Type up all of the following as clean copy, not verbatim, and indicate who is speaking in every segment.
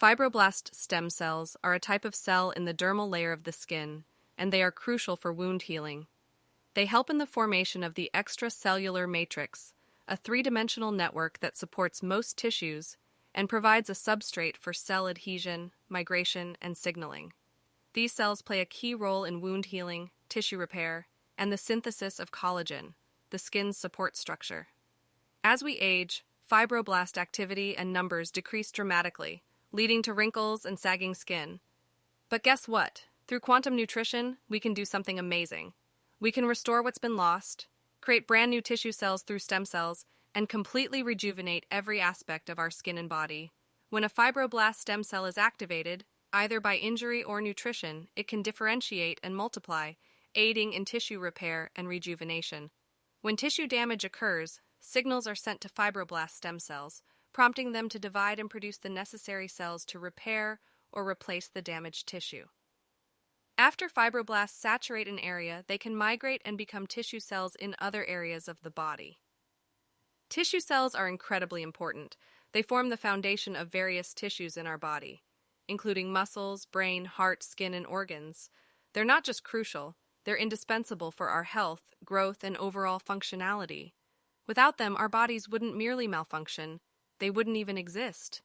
Speaker 1: Fibroblast stem cells are a type of cell in the dermal layer of the skin, and they are crucial for wound healing. They help in the formation of the extracellular matrix, a three-dimensional network that supports most tissues and provides a substrate for cell adhesion, migration, and signaling. These cells play a key role in wound healing, tissue repair, and the synthesis of collagen, the skin's support structure. As we age, fibroblast activity and numbers decrease dramatically, leading to wrinkles and sagging skin. But guess what? Through quantum nutrition, we can do something amazing. We can restore what's been lost, create brand new tissue cells through stem cells, and completely rejuvenate every aspect of our skin and body. When a fibroblast stem cell is activated, either by injury or nutrition, it can differentiate and multiply, aiding in tissue repair and rejuvenation. When tissue damage occurs, signals are sent to fibroblast stem cells, prompting them to divide and produce the necessary cells to repair or replace the damaged tissue. After fibroblasts saturate an area, they can migrate and become tissue cells in other areas of the body. Tissue cells are incredibly important. They form the foundation of various tissues in our body, including muscles, brain, heart, skin, and organs. They're not just crucial, they're indispensable for our health, growth, and overall functionality. Without them, our bodies wouldn't merely malfunction, they wouldn't even exist.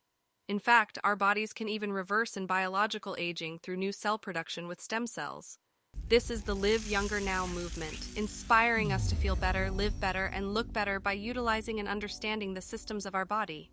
Speaker 1: In fact, our bodies can even reverse in biological aging through new cell production with stem cells. This is the Live Younger Now movement, inspiring us to feel better, live better, and look better by utilizing and understanding the systems of our body.